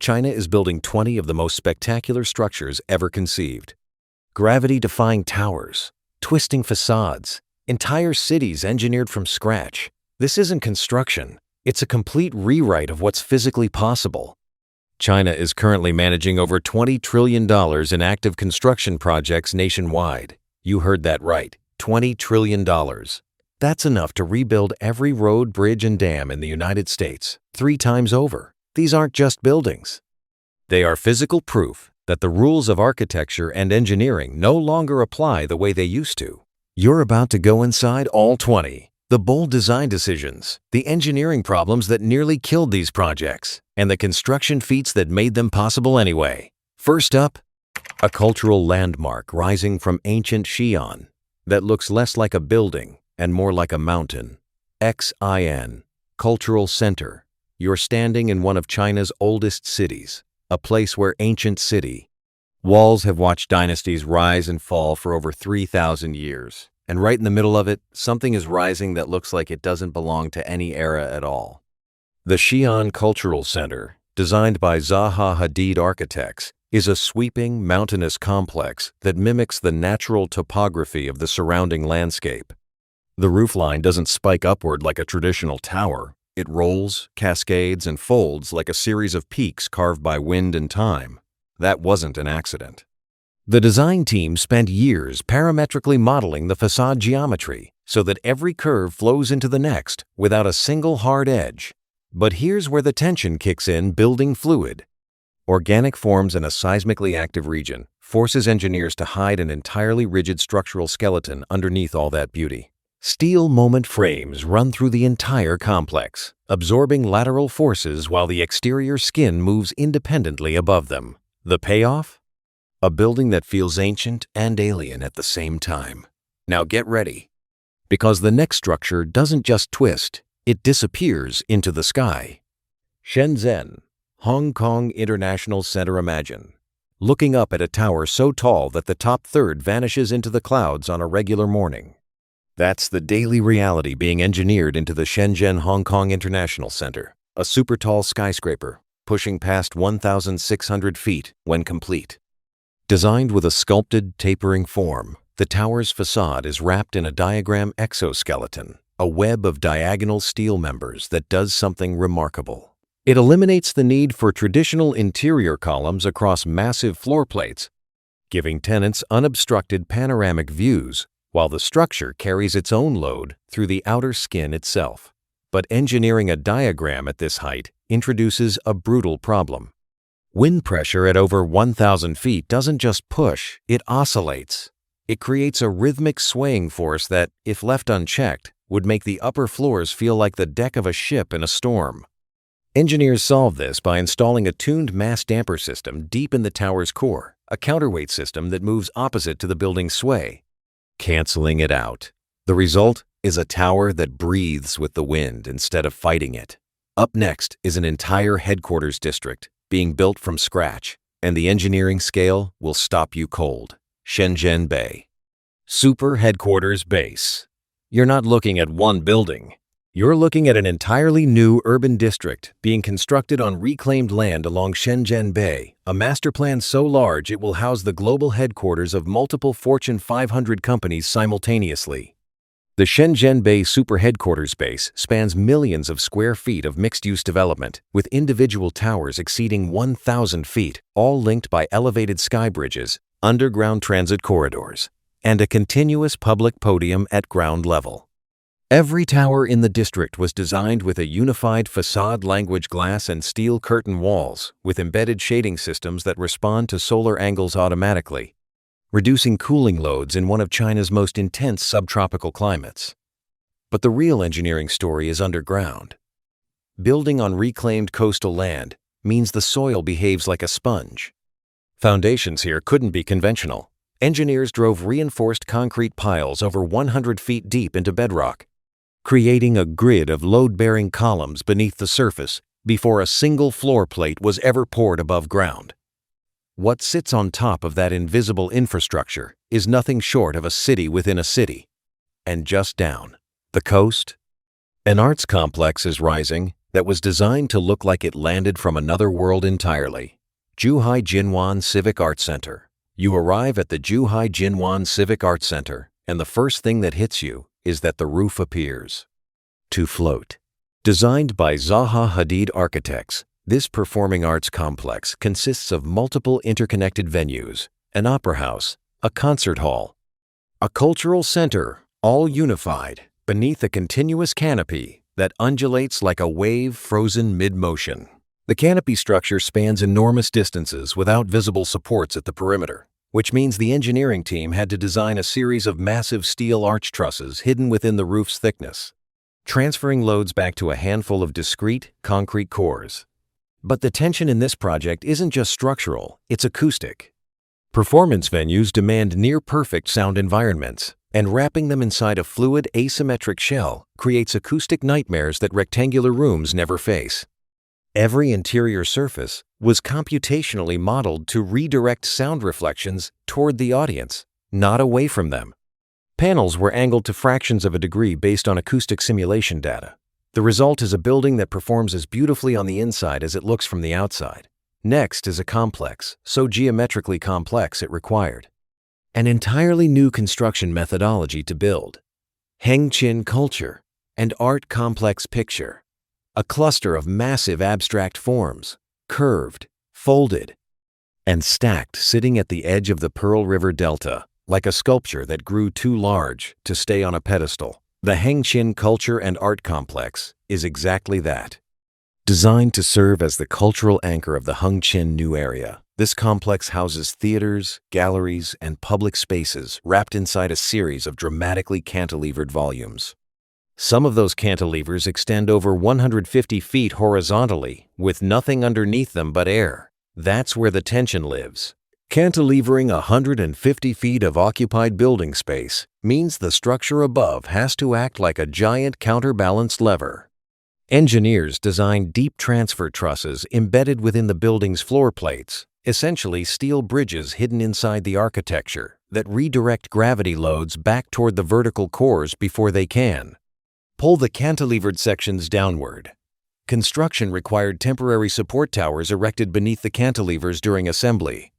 China is building 20 of the most spectacular structures ever conceived. Gravity-defying towers, twisting facades, entire cities engineered from scratch. This isn't construction. It's a complete rewrite of what's physically possible. China is currently managing over $20 trillion in active construction projects nationwide. You heard that right, $20 trillion. That's enough to rebuild every road, bridge, and dam in the United States 3 times over. These aren't just buildings. They are physical proof that the rules of architecture and engineering no longer apply the way they used to. You're about to go inside all 20. The bold design decisions, the engineering problems that nearly killed these projects, and the construction feats that made them possible anyway. First up, a cultural landmark rising from ancient Xi'an that looks less like a building and more like a mountain. Xi'an Cultural Centre. You're standing in one of China's oldest cities, a place where ancient city walls have watched dynasties rise and fall for over 3,000 years. And right in the middle of it, something is rising that looks like it doesn't belong to any era at all. The Xi'an Cultural Centre, designed by Zaha Hadid architects, is a sweeping, mountainous complex that mimics the natural topography of the surrounding landscape. The roofline doesn't spike upward like a traditional tower. It rolls, cascades, and folds like a series of peaks carved by wind and time. That wasn't an accident. The design team spent years parametrically modeling the facade geometry so that every curve flows into the next without a single hard edge. But here's where the tension kicks in: building fluid. Organic forms in a seismically active region forces engineers to hide an entirely rigid structural skeleton underneath all that beauty. Steel moment frames run through the entire complex, absorbing lateral forces while the exterior skin moves independently above them. The payoff? A building that feels ancient and alien at the same time. Now get ready, because the next structure doesn't just twist, it disappears into the sky. Shenzhen, Hong Kong International Center. Imagine looking up at a tower so tall that the top third vanishes into the clouds on a regular morning. That's the daily reality being engineered into the Shenzhen Hong Kong International Center, a super tall skyscraper pushing past 1,600 feet when complete. Designed with a sculpted, tapering form, the tower's facade is wrapped in a diagram exoskeleton, a web of diagonal steel members that does something remarkable. It eliminates the need for traditional interior columns across massive floor plates, giving tenants unobstructed panoramic views, while the structure carries its own load through the outer skin itself. But engineering a diagram at this height introduces a brutal problem. Wind pressure at over 1,000 feet doesn't just push, it oscillates. It creates a rhythmic swaying force that, if left unchecked, would make the upper floors feel like the deck of a ship in a storm. Engineers solve this by installing a tuned mass damper system deep in the tower's core, a counterweight system that moves opposite to the building's sway, canceling it out. The result is a tower that breathes with the wind instead of fighting it. Up next is an entire headquarters district being built from scratch, and the engineering scale will stop you cold. Shenzhen Bay. Super Headquarters Base. You're not looking at one building. You're looking at an entirely new urban district being constructed on reclaimed land along Shenzhen Bay, a master plan so large it will house the global headquarters of multiple Fortune 500 companies simultaneously. The Shenzhen Bay Super Headquarters Base spans millions of square feet of mixed-use development, with individual towers exceeding 1,000 feet, all linked by elevated sky bridges, underground transit corridors, and a continuous public podium at ground level. Every tower in the district was designed with a unified facade language glass and steel curtain walls, with embedded shading systems that respond to solar angles automatically, reducing cooling loads in one of China's most intense subtropical climates. But the real engineering story is underground. Building on reclaimed coastal land means the soil behaves like a sponge. Foundations here couldn't be conventional. Engineers drove reinforced concrete piles over 100 feet deep into bedrock, creating a grid of load-bearing columns beneath the surface before a single floor plate was ever poured above ground. What sits on top of that invisible infrastructure is nothing short of a city within a city. And just down the coast, an arts complex is rising, that was designed to look like it landed from another world entirely. Zhuhai Jinwan Civic Art Center. You arrive at the Zhuhai Jinwan Civic Art Center, and the first thing that hits you is that the roof appears to float. Designed by Zaha Hadid Architects, this performing arts complex consists of multiple interconnected venues, an opera house, a concert hall, a cultural center, all unified beneath a continuous canopy that undulates like a wave frozen mid-motion. The canopy structure spans enormous distances without visible supports at the perimeter, which means the engineering team had to design a series of massive steel arch trusses hidden within the roof's thickness, transferring loads back to a handful of discrete, concrete cores. But the tension in this project isn't just structural, it's acoustic. Performance venues demand near-perfect sound environments, and wrapping them inside a fluid, asymmetric shell creates acoustic nightmares that rectangular rooms never face. Every interior surface was computationally modeled to redirect sound reflections toward the audience, not away from them. Panels were angled to fractions of a degree based on acoustic simulation data. The result is a building that performs as beautifully on the inside as it looks from the outside. Next is a complex, so geometrically complex it required an entirely new construction methodology to build. Hengqin Culture and Art Complex Picture. A cluster of massive abstract forms, curved, folded, and stacked sitting at the edge of the Pearl River Delta, like a sculpture that grew too large to stay on a pedestal. The Hengqin Culture and Art Complex is exactly that. Designed to serve as the cultural anchor of the Hengqin New Area, this complex houses theaters, galleries, and public spaces wrapped inside a series of dramatically cantilevered volumes. Some of those cantilevers extend over 150 feet horizontally, with nothing underneath them but air. That's where the tension lives. Cantilevering 150 feet of occupied building space means the structure above has to act like a giant counterbalanced lever. Engineers designed deep transfer trusses embedded within the building's floor plates, essentially steel bridges hidden inside the architecture that redirect gravity loads back toward the vertical cores before they can pull the cantilevered sections downward. Construction required temporary support towers erected beneath the cantilevers during assembly,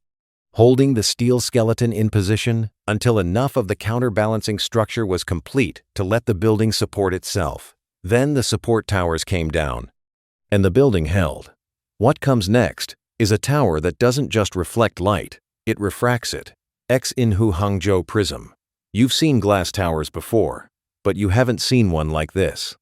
holding the steel skeleton in position until enough of the counterbalancing structure was complete to let the building support itself. Then the support towers came down, and the building held. What comes next is a tower that doesn't just reflect light, it refracts it. Xinhu Hangzhou Prism. You've seen glass towers before, but you haven't seen one like this.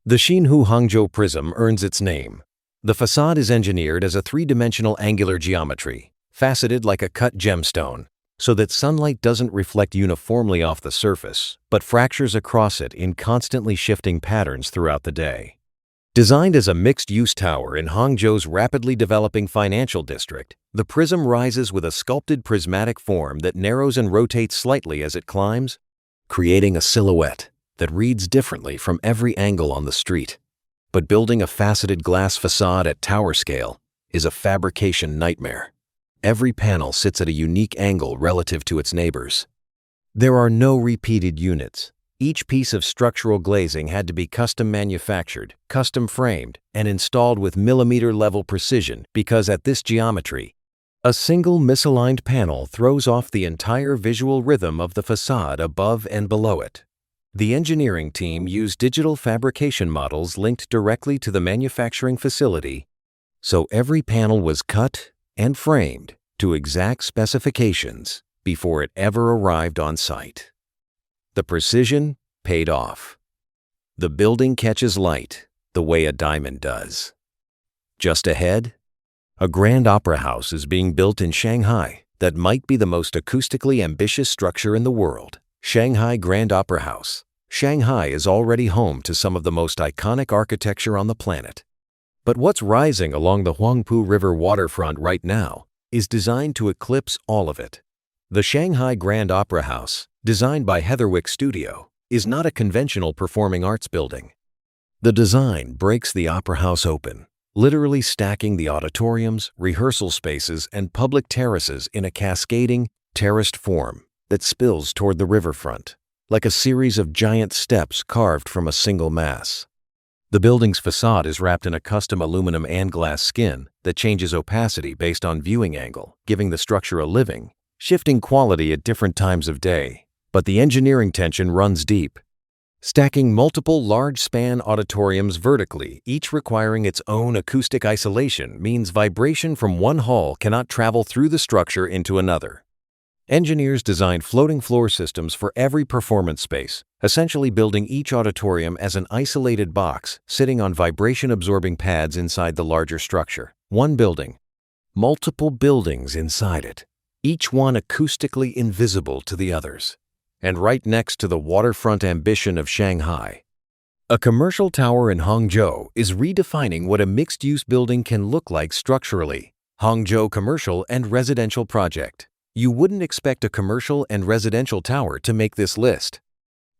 The Xinhu Hangzhou Prism earns its name. The facade is engineered as a three-dimensional angular geometry, faceted like a cut gemstone, so that sunlight doesn't reflect uniformly off the surface, but fractures across it in constantly shifting patterns throughout the day. Designed as a mixed-use tower in Hangzhou's rapidly developing financial district, the prism rises with a sculpted prismatic form that narrows and rotates slightly as it climbs, creating a silhouette that reads differently from every angle on the street. But building a faceted glass facade at tower scale is a fabrication nightmare. Every panel sits at a unique angle relative to its neighbors. There are no repeated units. Each piece of structural glazing had to be custom manufactured, custom framed, and installed with millimeter-level precision because at this geometry, a single misaligned panel throws off the entire visual rhythm of the facade above and below it. The engineering team used digital fabrication models linked directly to the manufacturing facility, so every panel was cut and framed to exact specifications before it ever arrived on site. The precision paid off. The building catches light the way a diamond does. Just ahead, a Grand Opera House is being built in Shanghai that might be the most acoustically ambitious structure in the world. Shanghai Grand Opera House. Shanghai is already home to some of the most iconic architecture on the planet. But what's rising along the Huangpu River waterfront right now is designed to eclipse all of it. The Shanghai Grand Opera House, designed by Heatherwick Studio, is not a conventional performing arts building. The design breaks the opera house open, literally stacking the auditoriums, rehearsal spaces, and public terraces in a cascading, terraced form that spills toward the riverfront, like a series of giant steps carved from a single mass. The building's facade is wrapped in a custom aluminum and glass skin that changes opacity based on viewing angle, giving the structure a living, shifting quality at different times of day. But the engineering tension runs deep. Stacking multiple large-span auditoriums vertically, each requiring its own acoustic isolation, means vibration from one hall cannot travel through the structure into another. Engineers designed floating floor systems for every performance space, essentially building each auditorium as an isolated box sitting on vibration-absorbing pads inside the larger structure. One building, multiple buildings inside it, each one acoustically invisible to the others, and right next to the waterfront ambition of Shanghai. A commercial tower in Hongjo is redefining what a mixed-use building can look like structurally. Hongjo Commercial and Residential Project. You wouldn't expect a commercial and residential tower to make this list.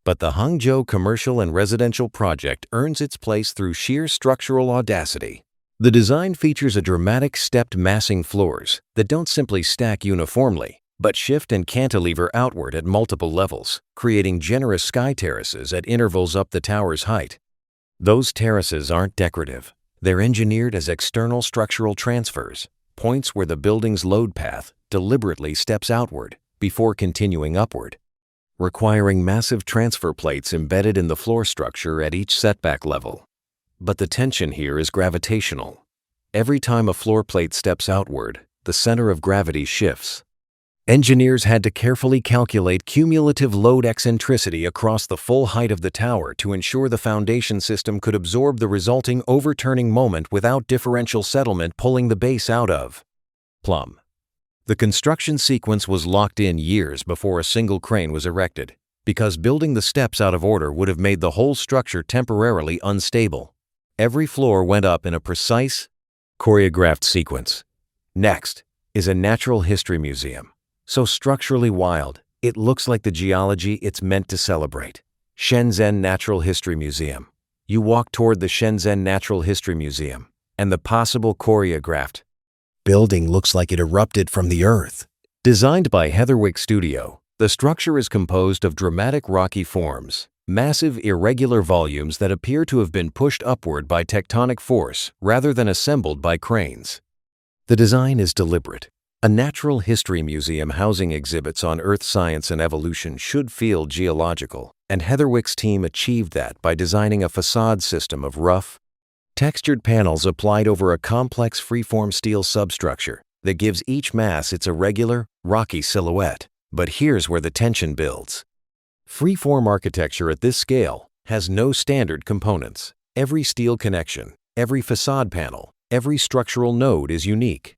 But the Hongjo Commercial and Residential Project earns its place through sheer structural audacity. The design features a dramatic stepped massing floors that don't simply stack uniformly, but shift and cantilever outward at multiple levels, creating generous sky terraces at intervals up the tower's height. Those terraces aren't decorative. They're engineered as external structural transfers, points where the building's load path deliberately steps outward before continuing upward, requiring massive transfer plates embedded in the floor structure at each setback level. But the tension here is gravitational. Every time a floor plate steps outward, the center of gravity shifts. Engineers had to carefully calculate cumulative load eccentricity across the full height of the tower to ensure the foundation system could absorb the resulting overturning moment without differential settlement pulling the base out of plumb. The construction sequence was locked in years before a single crane was erected, because building the steps out of order would have made the whole structure temporarily unstable. Every floor went up in a precise, choreographed sequence. Next is a natural history museum, so structurally wild, it looks like the geology it's meant to celebrate. Shenzhen Natural History Museum. You walk toward the Shenzhen Natural History Museum, and the possible choreographed building looks like it erupted from the earth. Designed by Heatherwick Studio, the structure is composed of dramatic rocky forms, massive irregular volumes that appear to have been pushed upward by tectonic force rather than assembled by cranes. The design is deliberate. A natural history museum housing exhibits on earth science and evolution should feel geological, and Heatherwick's team achieved that by designing a facade system of rough, textured panels applied over a complex freeform steel substructure that gives each mass its irregular, rocky silhouette. But here's where the tension builds. Freeform architecture at this scale has no standard components. Every steel connection, every facade panel, every structural node is unique.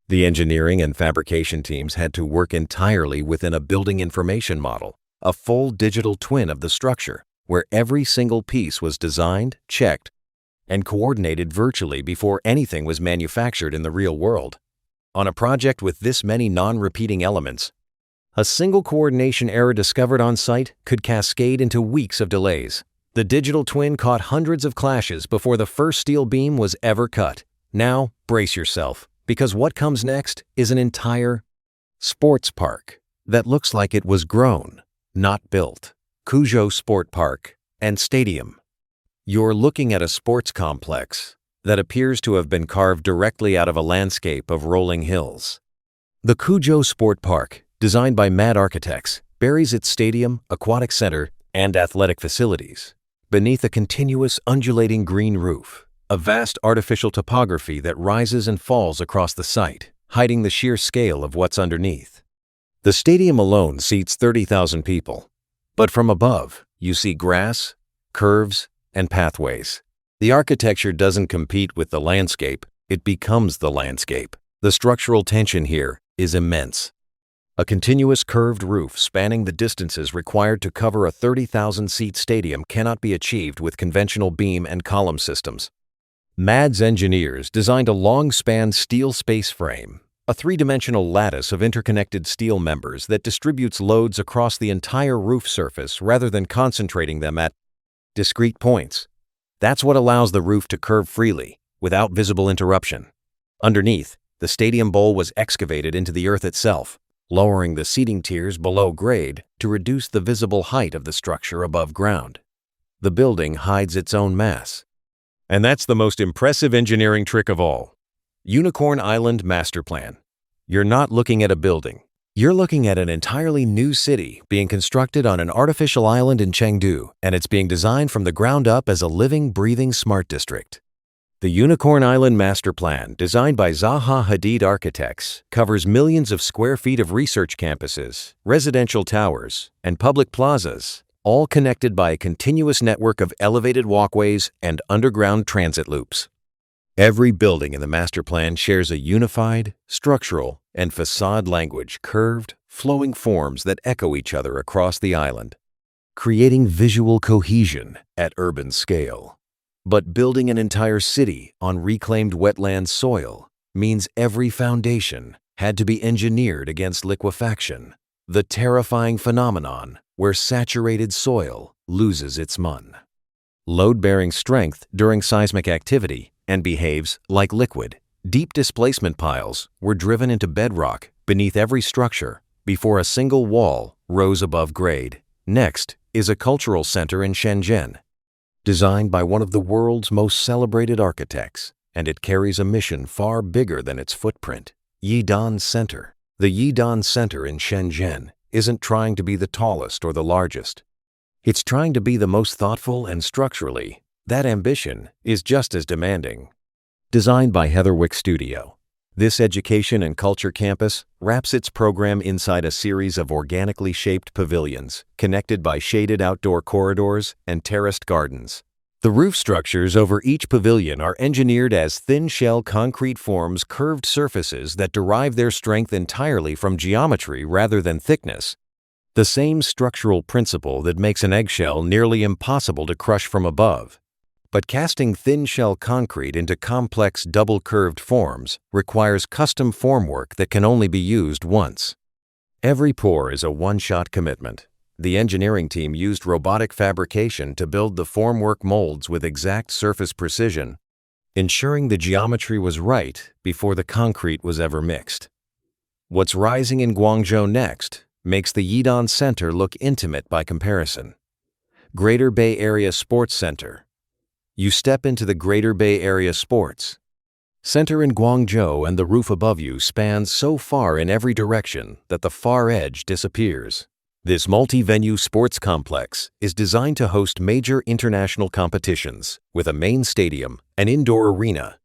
The engineering and fabrication teams had to work entirely within a building information model, a full digital twin of the structure, where every single piece was designed, checked, and coordinated virtually before anything was manufactured in the real world. On a project with this many non-repeating elements, a single coordination error discovered on site could cascade into weeks of delays. The digital twin caught hundreds of clashes before the first steel beam was ever cut. Now, brace yourself, because what comes next is an entire sports park that looks like it was grown, not built. Quzhou Sports Park and Stadium. You're looking at a sports complex that appears to have been carved directly out of a landscape of rolling hills. The Kujo Sports Park, designed by mad architects, buries its stadium, aquatic center, and athletic facilities beneath a continuous undulating green roof, a vast artificial topography that rises and falls across the site, hiding the sheer scale of what's underneath. The stadium alone seats 30,000 people, but from above, you see grass, curves, and pathways. The architecture doesn't compete with the landscape, it becomes the landscape. The structural tension here is immense. A continuous curved roof spanning the distances required to cover a 30,000-seat stadium cannot be achieved with conventional beam and column systems. MAD's engineers designed a long-span steel space frame, a three-dimensional lattice of interconnected steel members that distributes loads across the entire roof surface rather than concentrating them at discrete points. That's what allows the roof to curve freely, without visible interruption. Underneath, the stadium bowl was excavated into the earth itself, lowering the seating tiers below grade to reduce the visible height of the structure above ground. The building hides its own mass. And that's the most impressive engineering trick of all. Unicorn Island Masterplan. You're not looking at a building. You're looking at an entirely new city being constructed on an artificial island in Chengdu, and it's being designed from the ground up as a living, breathing smart district. The Unicorn Island Master Plan, designed by Zaha Hadid Architects, covers millions of square feet of research campuses, residential towers, and public plazas, all connected by a continuous network of elevated walkways and underground transit loops. Every building in the master plan shares a unified, structural, and facade language, curved, flowing forms that echo each other across the island, creating visual cohesion at urban scale. But building an entire city on reclaimed wetland soil means every foundation had to be engineered against liquefaction, the terrifying phenomenon where saturated soil loses its mun, load-bearing strength during seismic activity, and behaves like liquid. Deep displacement piles were driven into bedrock beneath every structure before a single wall rose above grade. Next is a cultural center in Shenzhen, designed by one of the world's most celebrated architects, and it carries a mission far bigger than its footprint. Yidon Center. The Yidon Center in Shenzhen isn't trying to be the tallest or the largest. It's trying to be the most thoughtful, and structurally, that ambition is just as demanding. Designed by Heatherwick Studio, this education and culture campus wraps its program inside a series of organically shaped pavilions, connected by shaded outdoor corridors and terraced gardens. The roof structures over each pavilion are engineered as thin-shell concrete forms, curved surfaces that derive their strength entirely from geometry rather than thickness. The same structural principle that makes an eggshell nearly impossible to crush from above. But casting thin-shell concrete into complex double-curved forms requires custom formwork that can only be used once. Every pour is a one-shot commitment. The engineering team used robotic fabrication to build the formwork molds with exact surface precision, ensuring the geometry was right before the concrete was ever mixed. What's rising in Guangzhou next makes the Yidon Center look intimate by comparison. Greater Bay Area Sports Center. You step into the Greater Bay Area Sports Center in Guangzhou, and the roof above you spans so far in every direction that the far edge disappears. This multi-venue sports complex is designed to host major international competitions with a main stadium, an indoor arena,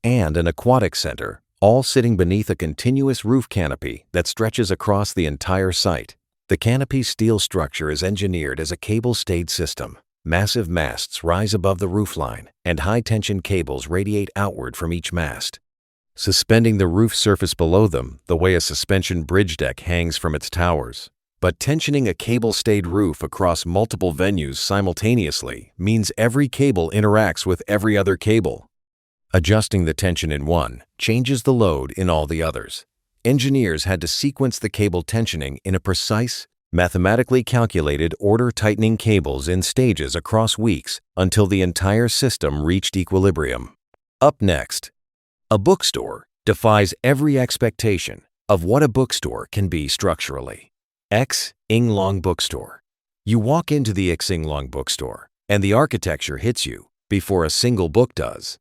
and an aquatic center, all sitting beneath a continuous roof canopy that stretches across the entire site. The canopy's steel structure is engineered as a cable-stayed system. Massive masts rise above the roofline, and high-tension cables radiate outward from each mast, suspending the roof surface below them the way a suspension bridge deck hangs from its towers. But tensioning a cable-stayed roof across multiple venues simultaneously means every cable interacts with every other cable. Adjusting the tension in one changes the load in all the others. Engineers had to sequence the cable tensioning in a precise, mathematically calculated order, tightening cables in stages across weeks until the entire system reached equilibrium. Up next, a bookstore defies every expectation of what a bookstore can be structurally. Xinglong Bookstore. You walk into the Xinglong bookstore, and the architecture hits you before a single book does.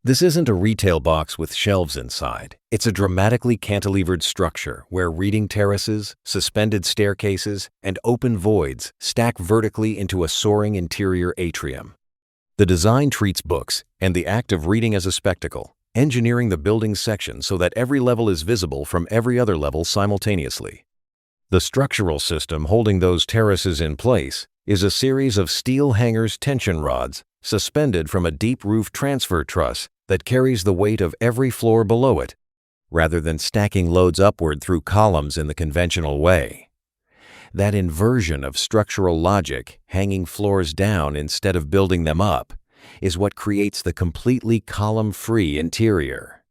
This isn't a retail box with shelves inside. It's a dramatically cantilevered structure where reading terraces, suspended staircases, and open voids stack vertically into a soaring interior atrium. The design treats books and the act of reading as a spectacle, engineering the building section so that every level is visible from every other level simultaneously. The structural system holding those terraces in place is a series of steel hangers, tension rods, suspended from a deep roof transfer truss that carries the weight of every floor below it, rather than stacking loads upward through columns in the conventional way. That inversion of structural logic, hanging floors down instead of building them up, is what creates the completely column-free interior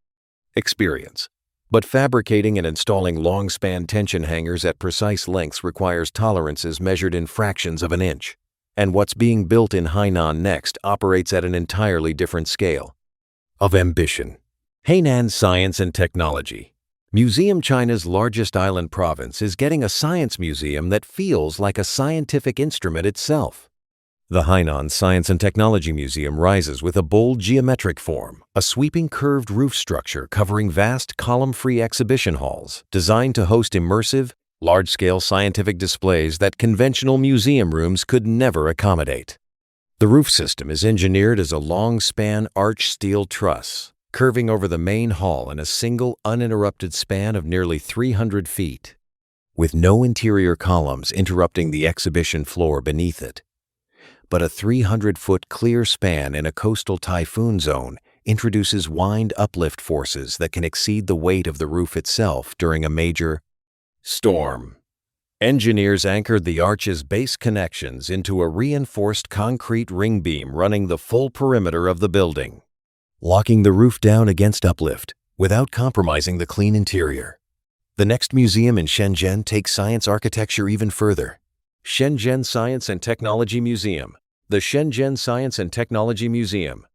experience. But fabricating and installing long-span tension hangers at precise lengths requires tolerances measured in fractions of an inch. And what's being built in Hainan next operates at an entirely different scale of ambition. Hainan Science and Technology. Museum China's largest island province is getting a science museum that feels like a scientific instrument itself. The Hainan Science and Technology Museum rises with a bold geometric form, a sweeping curved roof structure covering vast column-free exhibition halls designed to host immersive, large-scale scientific displays that conventional museum rooms could never accommodate. The roof system is engineered as a long-span arch steel truss, curving over the main hall in a single uninterrupted span of nearly 300 feet, with no interior columns interrupting the exhibition floor beneath it. But a 300-foot clear span in a coastal typhoon zone introduces wind uplift forces that can exceed the weight of the roof itself during a major storm. Engineers anchored the arch's base connections into a reinforced concrete ring beam running the full perimeter of the building, locking the roof down against uplift without compromising the clean interior. The next museum in Shenzhen takes science architecture even further. Shenzhen Science and Technology Museum. The Shenzhen Science and Technology Museum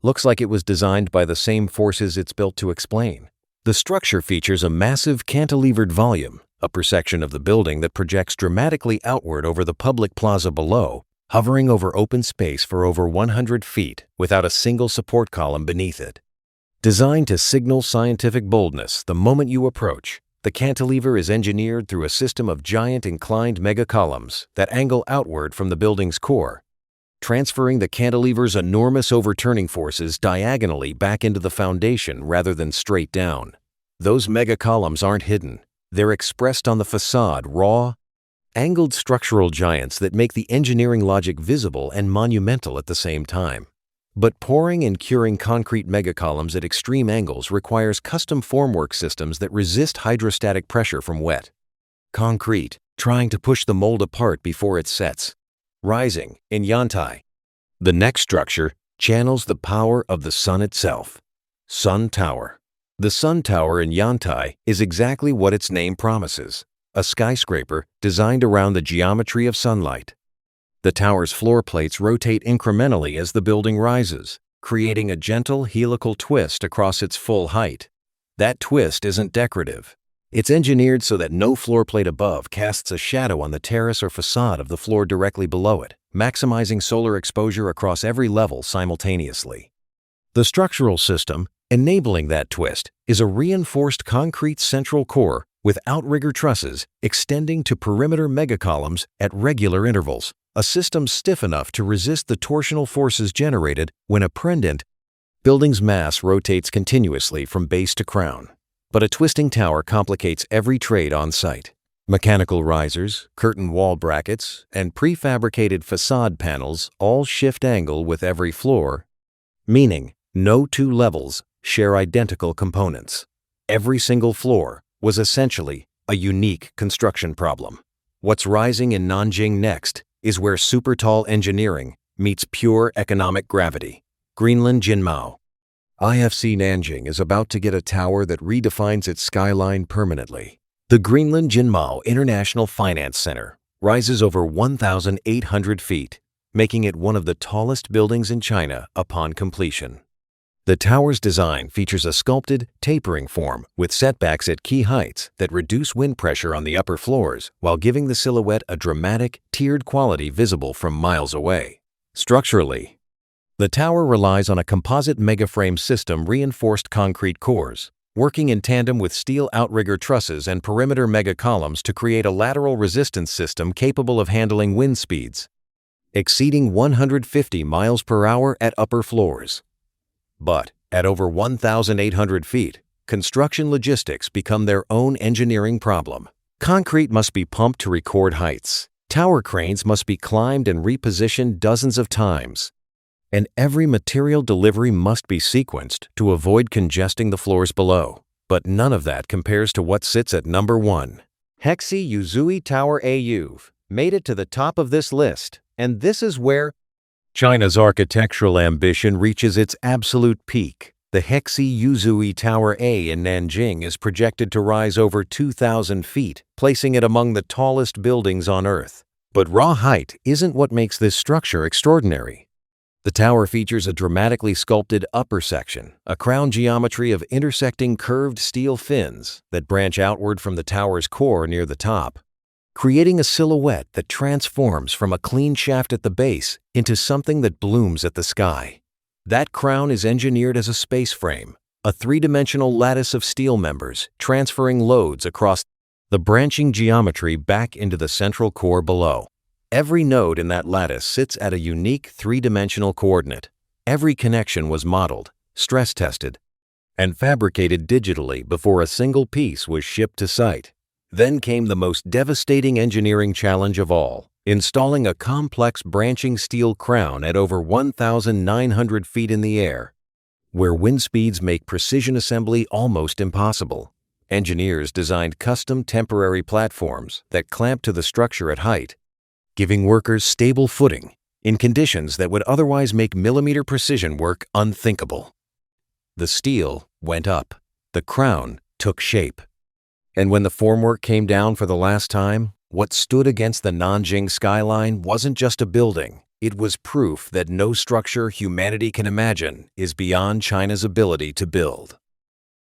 looks like it was designed by the same forces it's built to explain. The structure features a massive cantilevered volume, upper section of the building that projects dramatically outward over the public plaza below, hovering over open space for over 100 feet without a single support column beneath it. Designed to signal scientific boldness the moment you approach, the cantilever is engineered through a system of giant inclined megacolumns that angle outward from the building's core, transferring the cantilever's enormous overturning forces diagonally back into the foundation rather than straight down. Those megacolumns aren't hidden. They're expressed on the facade, raw, angled structural giants that make the engineering logic visible and monumental at the same time. But pouring and curing concrete megacolumns at extreme angles requires custom formwork systems that resist hydrostatic pressure from wet concrete, trying to push the mold apart before it sets. Rising in Yantai. The next structure channels the power of the sun itself. Sun Tower. The Sun Tower in Yantai is exactly what its name promises, a skyscraper designed around the geometry of sunlight. The tower's floor plates rotate incrementally as the building rises, creating a gentle helical twist across its full height. That twist isn't decorative. It's engineered so that no floor plate above casts a shadow on the terrace or facade of the floor directly below it, maximizing solar exposure across every level simultaneously. The structural system enabling that twist is a reinforced concrete central core with outrigger trusses extending to perimeter megacolumns at regular intervals, a system stiff enough to resist the torsional forces generated when a pendant building's mass rotates continuously from base to crown. But a twisting tower complicates every trade on site. Mechanical risers, curtain wall brackets, and prefabricated facade panels all shift angle with every floor, meaning no two levels share identical components. Every single floor was essentially a unique construction problem. What's rising in Nanjing next is where super tall engineering meets pure economic gravity. Greenland Jinmau IFC Nanjing is about to get a tower that redefines its skyline permanently. The Greenland Jinmau International Finance Center rises over 1,800 feet, making it one of the tallest buildings in China upon completion. The tower's design features a sculpted, tapering form with setbacks at key heights that reduce wind pressure on the upper floors while giving the silhouette a dramatic, tiered quality visible from miles away. Structurally, the tower relies on a composite megaframe system reinforced concrete cores, working in tandem with steel outrigger trusses and perimeter megacolumns to create a lateral resistance system capable of handling wind speeds exceeding 150 miles per hour at upper floors. But at over 1,800 feet, construction logistics become their own engineering problem. Concrete must be pumped to record heights. Tower cranes must be climbed and repositioned dozens of times. And every material delivery must be sequenced to avoid congesting the floors below. But none of that compares to what sits at number 1. HeXi Yuzui Tower A made it to the top of this list, and this is where China's architectural ambition reaches its absolute peak. The HeXi Yuzui Tower A in Nanjing is projected to rise over 2,000 feet, placing it among the tallest buildings on Earth. But raw height isn't what makes this structure extraordinary. The tower features a dramatically sculpted upper section, a crown geometry of intersecting curved steel fins that branch outward from the tower's core near the top. creating a silhouette that transforms from a clean shaft at the base into something that blooms at the sky. That crown is engineered as a space frame, a three-dimensional lattice of steel members transferring loads across the branching geometry back into the central core below. Every node in that lattice sits at a unique three-dimensional coordinate. Every connection was modeled, stress-tested, and fabricated digitally before a single piece was shipped to site. Then came the most devastating engineering challenge of all, installing a complex branching steel crown at over 1,900 feet in the air, where wind speeds make precision assembly almost impossible. Engineers designed custom temporary platforms that clamped to the structure at height, giving workers stable footing in conditions that would otherwise make millimeter precision work unthinkable. The steel went up. The crown took shape. And when the formwork came down for the last time, what stood against the Nanjing skyline wasn't just a building. It was proof that no structure humanity can imagine is beyond China's ability to build.